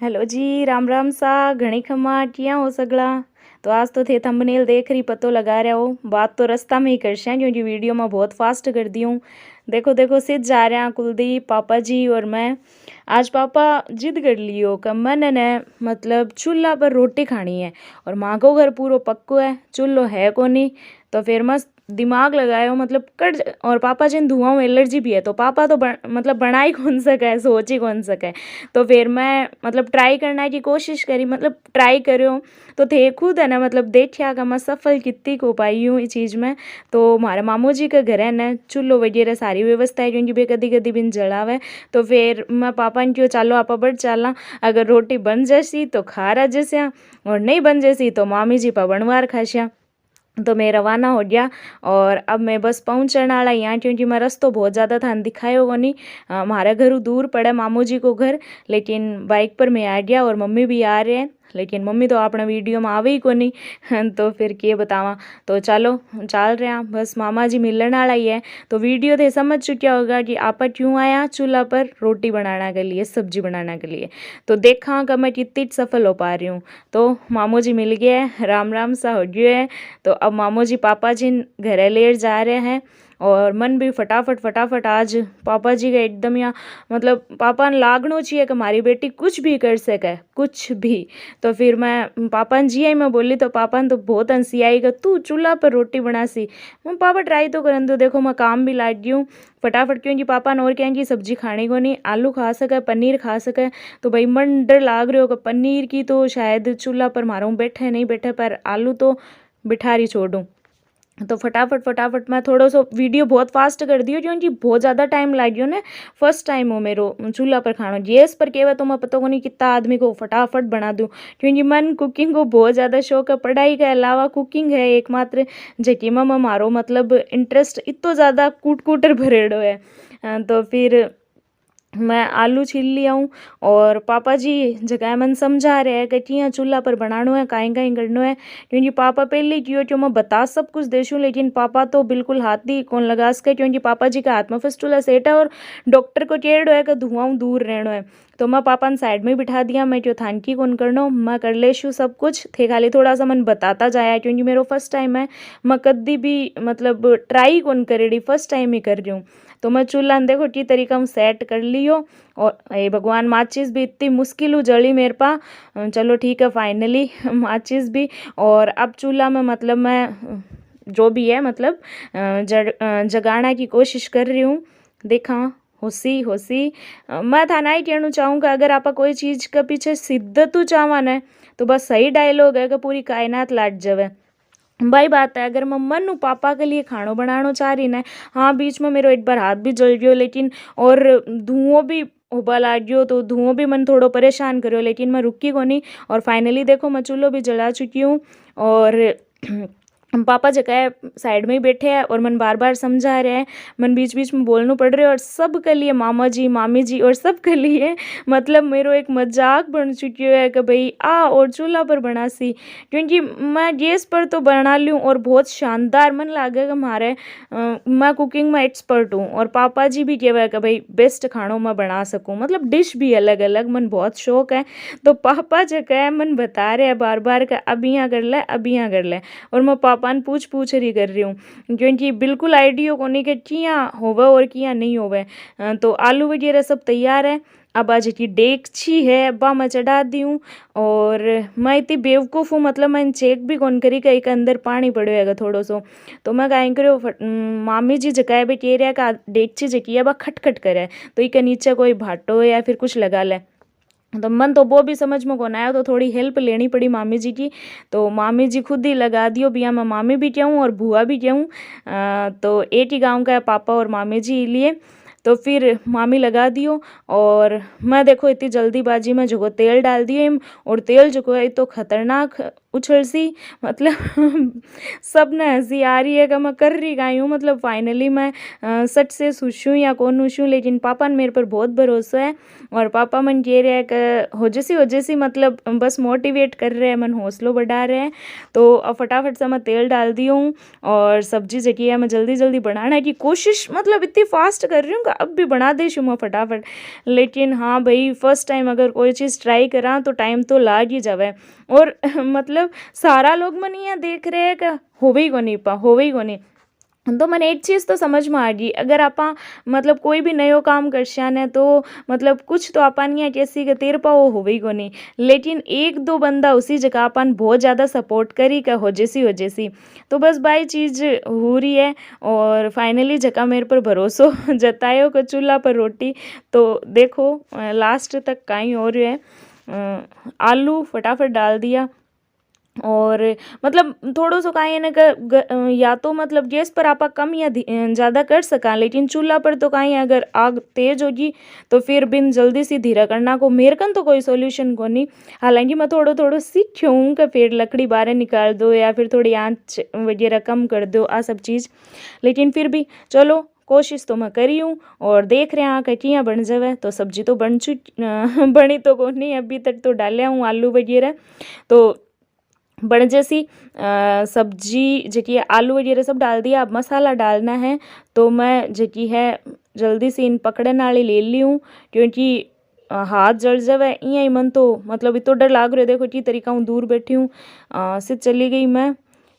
Hello जी, राम राम सा घणी खमा किया हो सगला। तो आज तो थे थंबनेल देख रही पतो लगा रहे हो। बात तो रास्ता में ही कर हैं क्योंकि वीडियो में बहुत फास्ट कर दी हूँ। देखो देखो सिद्ध जा रहे हैं कुलदीप पापा जी और मैं। आज पापा जिद कर लियो कि मैंने ने मतलब चूल्हा पर रोटी खानी है और माँ को घर पूरा पक्को है, चूल्हो है को नहीं। तो फिर मस्त दिमाग लगायो मतलब कट। और पापा जी ने धुआं में एलर्जी भी है तो पापा तो मतलब बना ही कौन सके है, सोच ही कौन सके। तो फिर मैं मतलब ट्राई करने की कोशिश करी, मतलब ट्राई करो तो थे खुद है ना, मतलब देखिया कि मैं सफल कितनी को पाई हूँ इस चीज़ में। तो हमारे मामू जी के घर है ना चूल्हो वगैरह सारी व्यवस्था है क्योंकि वे कदी कदी बिन जलावे। तो फिर मैं पापा ने क्यों चालो आप बढ़ चला, अगर रोटी बन जैसी तो खा रहा जैसे और नहीं बन जैसी तो मामी जी पर बनवार खाशिया। तो मैं रवाना हो गया और अब मैं बस पहुँचने वाला यहाँ क्योंकि मैं रास्ता बहुत ज़्यादा था दिखायो को नहीं। हमारे घर दूर पड़े मामू जी को घर, लेकिन बाइक पर मैं आ गया और मम्मी भी आ रहे हैं। लेकिन मम्मी तो अपने वीडियो में आवे ही को नहीं तो फिर के बतावा। तो चलो चल रहे हैं, बस मामा जी मिलने वाला ही है। तो वीडियो थे समझ चुका होगा कि आप क्यों आया चूल्हा पर रोटी बनाने के लिए, सब्जी बनाने के लिए। तो देखा कि मैं कितनी सफल हो पा रही हूँ। तो मामू जी मिल गए, राम राम सा हो गया है। तो अब मामू जी पापा जी घरे लेर जा रहे हैं और मन भी फटाफट फटाफट आज पापा जी का एकदम या मतलब पापा ने लागनो चाहिए कि हमारी बेटी कुछ भी कर सके कुछ भी। तो फिर मैं पापा ने जी आई मैं बोली तो पापा ने तो बहुत हंसी आई कि तू चूल्हा पर रोटी बना सी। मैं पापा ट्राई तो करन दो, देखो मैं काम भी लाग गई हूँ फटाफट क्योंकि पापा ने और क्या की सब्जी खाने को नहीं, आलू खा सके पनीर खा सके। तो भाई मन डर लाग रहे हो कि पनीर की तो शायद चूल्हा पर मारूँ बैठे नहीं बैठे, पर आलू तो बिठारी छोड़ूँ। तो फटाफट फटाफट मैं थोड़ा सा वीडियो बहुत फास्ट कर दियो क्योंकि बहुत ज़्यादा टाइम लग गयो ने। फर्स्ट टाइम हो मेरो चूल्हा पर खाना, गैस पर केवे तो मैं पता को नहीं कितना आदमी को फटाफट बना दूँ क्योंकि मन कुकिंग को बहुत ज़्यादा शौक है। पढ़ाई के अलावा कुकिंग है एकमात्र जकी में मारो मतलब इंटरेस्ट इतना ज़्यादा कूट कूटर भरेड़ो है। तो फिर मैं आलू छील लिया हूँ और पापा जी जगह मन समझा रहे हैं कि किया चूल्हा पर बनानो है काई काई करनो है क्योंकि पापा पहले क्यों जो मैं बता सब कुछ देशूँ लेकिन पापा तो बिल्कुल हाथ ही कौन लगा सके क्योंकि पापा जी का हाथ में फिस्टूला सेट है और डॉक्टर को केड़ो है कि धुआं दूर रहनो है। तो मैं पापा ने साइड में बिठा दिया, मैं क्यों थानकी कौन करनो मैं कर लेशू सब कुछ थे, खाली थोड़ा सा मन बताता जाया क्योंकि मेरा फर्स्ट टाइम है। मैं कभी भी मतलब ट्राई कौन करेड़ी, फर्स्ट टाइम ही कर रही हूँ। तो मैं चूल्हा ने देखो की तरीका में सेट कर लियो और ये भगवान माचिस भी इतनी मुश्किल जली मेरे पा। चलो ठीक है फाइनली माचिस भी। और अब चूल्हा में मतलब मैं जो भी है मतलब जगाना की कोशिश कर रही हूँ। देखा होसी होसी मैं था नहीं कहना चाहूँगा अगर आप कोई चीज़ के पीछे शिद्दत चाहवा न तो बस सही डायलॉग है कि पूरी कायनात लाट जावे। भाई बात है अगर मैं मनु पापा के लिए खानो बनाना चाह रही ना, हाँ बीच में मेरा एक बार हाथ भी जल गयो लेकिन और धुआं भी उबल आ गयो तो धुआं भी मन थोड़ो परेशान करो लेकिन मैं रुकी को नहीं। और फाइनली देखो मैं चूल्हो भी जला चुकी हूँ और पापा जगह साइड में ही बैठे हैं और मन बार बार समझा रहे हैं, मन बीच बीच में बोलना पड़ रहा है और सब के लिए मामा जी मामी जी और सब के लिए मतलब मेरो एक मजाक बन चुकी है कि भाई आ और चूल्हा पर बना सी क्योंकि मैं गैस पर तो बना लूँ और बहुत शानदार मन लागे कि हमारे मैं कुकिंग में एक्सपर्ट हूँ और पापा जी भी कहवा कि भाई बेस्ट खानों मैं बना सकूँ, मतलब डिश भी अलग अलग मन बहुत शौक है। तो पापा जगह मन बता रहे हैं बार बार का अब यहाँ कर ले अब यहाँ कर ले और मैं पापा ने पूछ रही कर रही हूँ क्योंकि बिल्कुल आइडिया को नहीं कि किया होवे और किया नहीं होवे। तो आलू वगैरह सब तैयार है। अब आज की डेगची है बा मैं चढ़ा दी हूँ और मैं इतनी बेवकूफ़ हूँ मतलब मैंने चेक भी कौन करी कि अंदर पानी पड़ो है थोड़ो सो। तो मैं कहीं करो मामी जी जगह भी कह रहा का डेगची जकी है बा खटखट करे तो इके नीचे कोई भाटो या फिर कुछ लगा ले। तो मन तो वो भी समझ में कौन आया तो थोड़ी हेल्प लेनी पड़ी मामी जी की। तो मामी जी खुद ही लगा दियो बिया मैं मामी भी कहूँ और बुआ भी कहूँ। तो एक ही गांव का है पापा और मामी जी लिए। तो फिर मामी लगा दियो और मैं देखो इतनी जल्दीबाजी में जो तेल डाल दिए और तेल जो है तो खतरनाक उछल सी मतलब सब ने हंसी आ रही है कि मैं कर रही गई हूँ मतलब फाइनली मैं सच से खुश हूँ या कौन खुश हूँ लेकिन पापा ने मेरे पर बहुत भरोसा है। और पापा मन कह रहे हैं कि हो जैसी मतलब बस मोटिवेट कर रहे हैं, मन हौसलों बढ़ा रहे हैं। तो अब फटाफट से मैं तेल डाल दी हूँ और सब्जी जकी है मैं जल्दी जल्दी बनाने की कोशिश मतलब इतनी फास्ट कर रही हूँ कि अब भी बना देशू मैं फटाफट। लेकिन हाँ भाई फर्स्ट टाइम अगर कोई चीज़ ट्राई करा तो टाइम तो लाग ही जावे। और मतलब सारा लोग मन यहाँ देख रहे हैं कि होवे ही को नहीं पा, होवे ही को नहीं। तो मैंने एक चीज़ तो समझ में आ गई, अगर आपा मतलब कोई भी नयो काम करशा ने तो मतलब कुछ तो अपन यहाँ कैसी के तेर पा वो होवे ही को नहीं। लेकिन एक दो बंदा उसी जगह अपन बहुत ज़्यादा सपोर्ट करी का हो जैसी तो बस भाई चीज़ हो रही है। और फाइनली जगह मेरे पर भरोसो जतायो को चूल्हा पर रोटी। तो देखो लास्ट तक काई हो रही है। आलू फटाफट डाल दिया और मतलब थोड़ो सो काई ने या तो मतलब गैस पर आपा कम या ज़्यादा कर सका। लेकिन चूल्हा पर तो काई अगर आग तेज होगी तो फिर बिन जल्दी सी धीरा करना को मेरे कन तो कोई सोल्यूशन को नहीं। हालांकि मैं थोड़ो थोड़ो सीख्यो हूँ कि फिर लकड़ी बाहर निकाल दो या फिर थोड़ी आँच वगैरह कम कर दो आ सब चीज़। लेकिन फिर भी चलो कोशिश तो मैं करी हूँ और देख रहे हैं कि किया बन जावे। तो सब्जी तो बन बनी तो को नहीं अभी तक तो डालिया हूँ आलू वगैरह तो बन जैसी सब्जी जकी आलू वगैरह सब डाल दिया। अब मसाला डालना है तो मैं जकी है जल्दी से इन पकड़ने वाली ले ली हूँ क्योंकि हाथ जल जावे इं ही मन तो मतलब इतो डर लाग रहा है। देखो की तरीका हूँ दूर बैठी हूँ से चली गई मैं।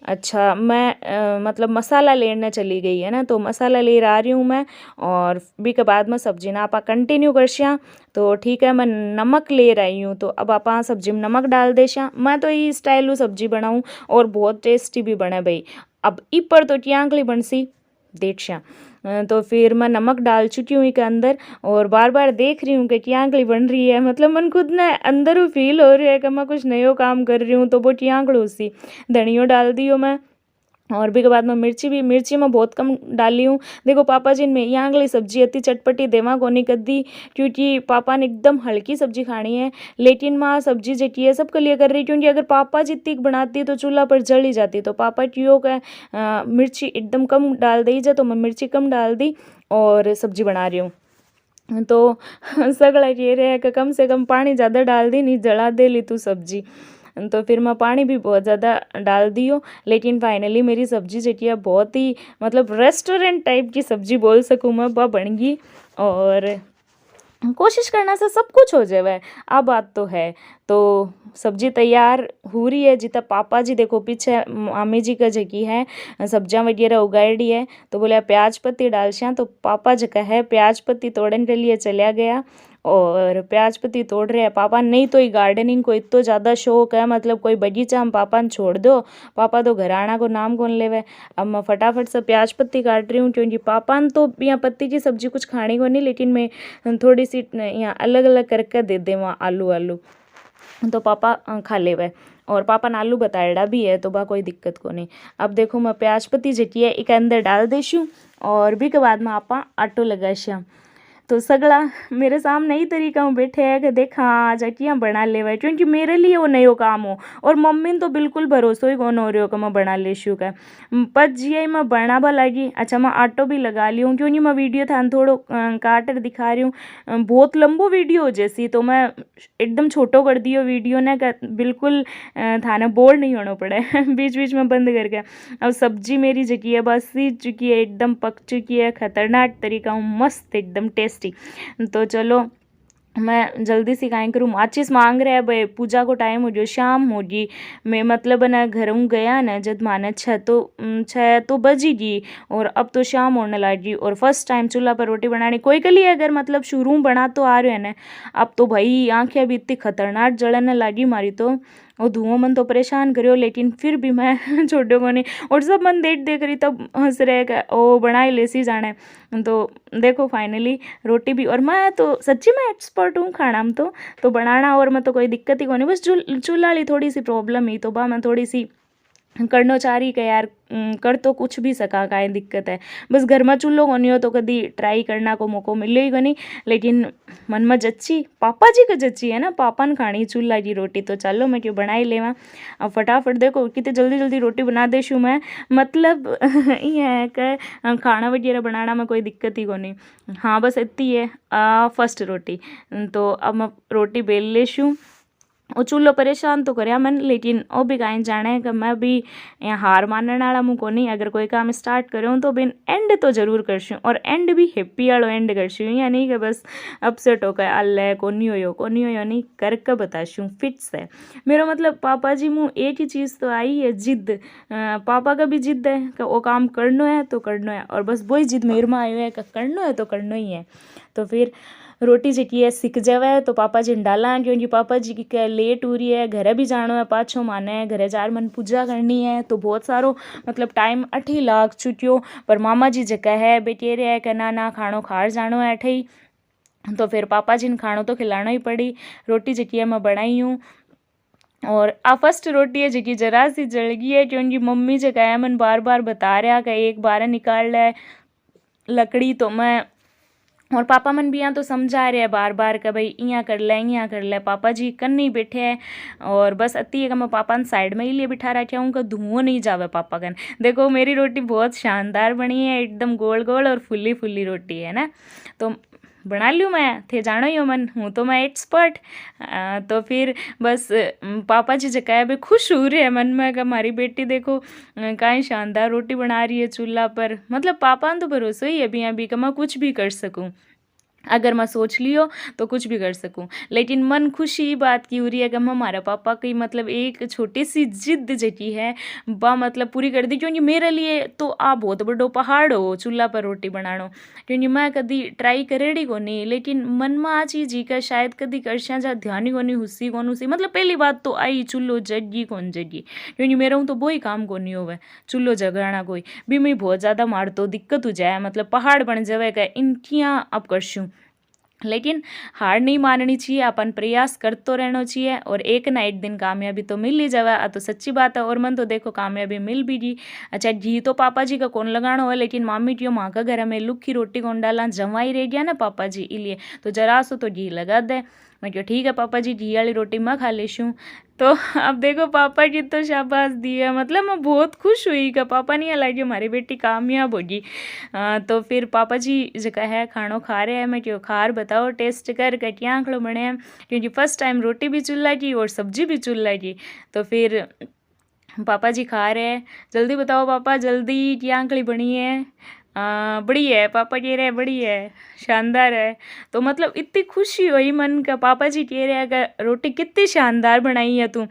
अच्छा मैं मतलब मसाला लेने चली गई है ना तो मसाला ले आ रही हूँ मैं और भी के बाद में सब्जी ना आपा कंटिन्यू करशिया। तो ठीक है मैं नमक ले रही हूँ तो अब आप सब्जी में नमक डाल देशा। मैं तो ये स्टाइल सब्जी बनाऊँ और बहुत टेस्टी भी बने भाई। अब इस पर तो ट्यांकली बनसी देखशा। तो फिर मैं नमक डाल चुकी हूँ इसके अंदर और बार बार देख रही हूँ कि ट्यांकली बन रही है। मतलब मन खुद ने अंदर फील हो रही है कि मैं कुछ नयो काम कर रही हूँ। तो वो ट्यांकड़ो सी धनियो डाल दियो मैं और भी के बाद में मिर्ची मैं बहुत कम डाली हूँ। देखो पापा जी ने यहाँ अगली सब्जी इतनी चटपटी देवा को नहीं कर दी क्योंकि पापा ने एकदम हल्की सब्जी खानी है। लेकिन माँ सब्जी जकी है सबके लिए कर रही क्योंकि अगर पापा जी तीख बनाती तो चूल्हा पर जल ही जाती। तो पापा ट्यूब का मिर्ची एकदम कम डाल दी जा तो मैं मिर्ची कम डाल दी और सब्जी बना रही हूँ। तो सगला कह रहे हैं कि कम से कम पानी ज़्यादा डाल दी नहीं जला दे ली तू सब्जी। तो फिर मैं पानी भी बहुत ज़्यादा डाल दियो। लेकिन फाइनली मेरी सब्जी जटी है बहुत ही मतलब रेस्टोरेंट टाइप की सब्जी बोल सकूँ मैं वह बन गई। और कोशिश करना से सब कुछ हो जाए आ बात तो है। तो सब्जी तैयार हो रही है जितना पापा जी देखो पीछे मामी जी का जगी है सब्जियां वगैरह उगाड़ी है। तो बोले प्याज पत्ती डालशा तो पापा जी का है प्याज पत्ती तोड़ने के लिए चला गया और प्याज पत्ती तोड़ रहे हैं पापा। नहीं तो ये गार्डनिंग को इतना ज़्यादा शौक है मतलब कोई बगीचा हम पापा ने छोड़ दो पापा तो घराना को नाम कौन लेवे। अब मैं फटाफट से प्याज पत्ती काट रही हूँ क्योंकि पापा ने तो यहाँ पत्ती की सब्जी कुछ खानी को नहीं। लेकिन मैं थोड़ी सी यहाँ अलग अलग करके दे दे वहाँ आलू तो पापा खा लेवे और पापा ने आलू बताएड़ा भी है तो बा कोई दिक्कत को नहीं। अब देखो मैं प्याज पत्ती जटी है एक अंदर डाल देशूँ और भी के बाद में आपा आटो लगाशा। तो सगला मेरे सामने ही तरीका में बैठे है कि देखा जटियाँ बना ले क्योंकि मेरे लिए वो नयो काम हो। और मम्मी ने तो बिल्कुल भरोसा ही कौन हो रही हो कि मैं बना लेशू का पर जी मैं बनावा लगी। अच्छा मैं आटो भी लगा ली हूँ क्योंकि मैं वीडियो था थोड़ो काटर दिखा रही हूँ बहुत लंबो वीडियो हो जैसी। तो मैं एकदम छोटो कर दियो वीडियो ने का बिल्कुल थाने बोर नहीं होना पड़े बीच बीच में बंद करके। अब सब्जी मेरी जकी है बस सीज चुकी है एकदम पक चुकी है खतरनाक तरीका मस्त एकदम टेस्टी। तो चलो मैं जल्दी से काएँ करूँ माचिस मांग रहे हैं भाई पूजा को टाइम हो गया शाम होगी। मैं मतलब ना घर हूँ गया ना जब माने 6 तो बजी गई और अब तो शाम होने लगी। और फर्स्ट टाइम चूल्हा पर रोटी बनानी कोई के लिए अगर मतलब शुरू बना तो आ रहे हैं ना। अब तो भाई आँखें भी इतनी खतरनाक जलने लगी मारी तो और धुआं मन तो परेशान करो। लेकिन फिर भी मैं छोटो को नहीं और सब मन देख रही तब हंस रहे ओ बनाई लेसी जाने। तो देखो फाइनली रोटी भी और मैं तो सच्ची में एक्सपर्ट हूँ खाना में तो बनाना और मैं तो कोई दिक्कत ही को नहीं। बस चूल्हा ली थोड़ी सी प्रॉब्लम ही तो बा मैं थोड़ी सी करनो चाह रही कि यार कर तो कुछ भी सका काई दिक्कत है। बस घर में चूल्हो को नहीं हो तो कभी ट्राई करना को मौको मिले ही को नहीं। लेकिन मन में जच्ची पापा जी का जच्ची है ना पापा ने खानी चूल्हा की रोटी। तो चलो मैं क्यों बनाई लेवा। अब फटाफट देखो कितने जल्दी जल्दी रोटी बना देशू मैं मतलब ये है कि खाना वगैरह बनाना में कोई दिक्कत ही को नहीं। हाँ बस इतनी है फर्स्ट रोटी। तो अब मैं रोटी बेल लेशूँ वो चूल्हो परेशान तो करया मन, लेकिन ओ भी काई जाने कि मैं भी यहाँ हार मानने वाला मुँ कोनी। अगर कोई काम स्टार्ट करूँ तो बिन एंड तो जरूर करशूँ, और एंड भी हैप्पी वालो एंड करशूँ। या नहीं कि बस अपसेट होकर अल्ले कोनी होयो नहीं, करके बताशूँ फिट से। मेरा मतलब पापा जी मुँह एक ही चीज़ तो आई है, जिद। पापा का भी जिद है कि वो काम करना है तो करना है, और बस वही जिद मेरे में आयो है कि करना है तो करना ही है। तो फिर रोटी जी है सीख जावे तो पापा जी ने डाला, क्योंकि पापा जी की लेट हो रही है, घरे भी जाना है पाछो माने, घरे जार मन पूजा करनी है, तो बहुत सारो मतलब टाइम अठी लाग चुकियो। पर मामा जी जका है बेटे रे है कि ना खानो खार जानो है अठे ही। तो फिर पापा जी ने खानो तो खिलाना ही पड़ी। रोटी जी है मैं बनाई हूँ, और आ फर्स्ट रोटी है जी जरा सी जल गई है, क्योंकि मम्मी जका है मन बार बार बता रहा कि एक बार निकाल ले लकड़ी। तो मैं और पापा मन भी यहाँ तो समझा रहे हैं बार बार कि भाई यहाँ कर ले। पापा जी कन नहीं बैठे हैं, और बस अति है कि मैं पापा ने साइड में ही लिए बिठा रखा हूँ कि धुआं नहीं जावे पापा कन। देखो मेरी रोटी बहुत शानदार बनी है, एकदम गोल गोल और फुल्ली फुल्ली रोटी है ना। तो बना लियो मैं, थे जानो ही हो मन, हूँ तो मैं एक्सपर्ट। तो फिर बस पापा जी जका है खुश हो रहे हैं मन में कि हमारी बेटी देखो काई शानदार रोटी बना रही है चूल्हा पर। मतलब पापा ने तो भरोसा ही है अभी कि मैं कुछ भी कर सकूँ, अगर मैं सोच लियो तो कुछ भी कर सकूं। लेकिन मन खुशी बात की हो रही है कि हमारा पापा की मतलब एक छोटी सी जिद जकी है बा मतलब पूरी कर दी, क्योंकि मेरे लिए तो आ बहुत बड़ो पहाड़ हो चूल्हा पर रोटी बनानो। क्योंकि मैं कभी ट्राई करेड़ी को नहीं, लेकिन मन में आ चीज ही का शायद कभी करशा जा ध्यान ही को नहीं हुस्सी को सी। मतलब पहली बात तो आई चूल्हो जगी कौन जगी, क्योंकि मेरा तो वो ही काम को नहीं होवे चूल्हो जगाना कोई भी। मैं बहुत ज़्यादा मार तो दिक्कत हो जाए, मतलब पहाड़ बन जावे का इनकियाँ अब करशूँ। लेकिन हार नहीं माननी चाहिए, अपन प्रयास करते रहना चाहिए, और एक ना एक दिन कामयाबी तो मिल ही जावा। आ तो सच्ची बात है, और मन तो देखो कामयाबी मिल भी गई। अच्छा घी तो पापा जी का कौन लगाना है, लेकिन मामी जी माँ का घर में लुखी रोटी कौन डाला, जमाई रह गया ना पापा जी, इसलिए तो जरा सो तो घी लगा दे। मैं क्यों ठीक है पापा जी घी वाली रोटी मैं खा लेशूँ। तो अब देखो पापा जी तो शाबाश दिया, मतलब मैं बहुत खुश हुई कि पापा नहीं लगी हमारी बेटी कामयाब होगी। तो फिर पापा जी जका है खानो खा रहे हैं। मैं क्यों खार बताओ टेस्ट कर क्या आंकड़ो बने हैं, क्योंकि फर्स्ट टाइम रोटी भी चूल्हा की और सब्जी भी चूल्हा की। तो फिर पापा जी खा रहे हैं, जल्दी बताओ पापा जल्दी क्या आंकड़ी बनी है। बड़ी है पापा कह रहे हैं, बड़ी है शानदार है। तो मतलब इतनी खुशी हुई मन का, पापा जी कह रहे हैं कि रोटी कितनी शानदार बनाई है तू।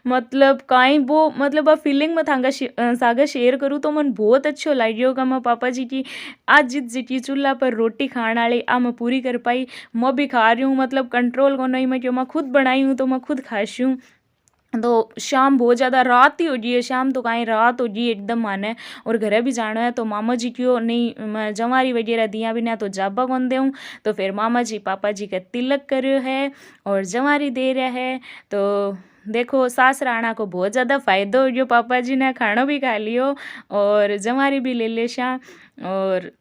मतलब काई वो मतलब अब फीलिंग में थांगा सागा शेयर करूँ तो मन बहुत अच्छो लग्यो कि मैं पापा जी की आज जित जी चूल्हा पर रोटी खाने वाली आ मैं पूरी कर पाई। मैं भी खा रही हूँ, मतलब कंट्रोल को नहीं, मैं क्यों मैं खुद बनाई हूँ तो मैं खुद खाशी हूँ। तो शाम बहुत ज़्यादा रात ही हो गई है, शाम तो काई रात हो गई एकदम माने, और घरे भी जाना है। तो मामा जी क्यों नहीं मैं जवारी वगैरह दिया भी ना तो जाबा कौन देऊँ। तो फिर मामा जी पापा जी का तिलक કર્યો है और जवारी दे रहा है। तो देखो सास राणा को बहुत ज़्यादा फ़ायदो हो गयो, पापा जी ने खाना भी खा लियो और जवारी भी ले ले शा। और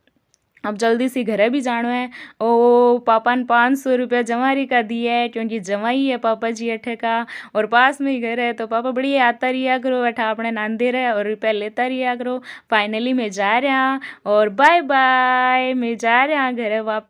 अब जल्दी से घरे भी जाना है। ओ पापा ने 500 रुपया जवारी का दिया है, क्योंकि जवाई है पापा जी अठे का, और पास में ही घर है। तो पापा बढ़िया आता रिया करो अठा अपने नांदे रहे और रुपया लेता रिया करो। फाइनली मैं जा रहा और बाय बाय, मैं जा रहा घरे वापस।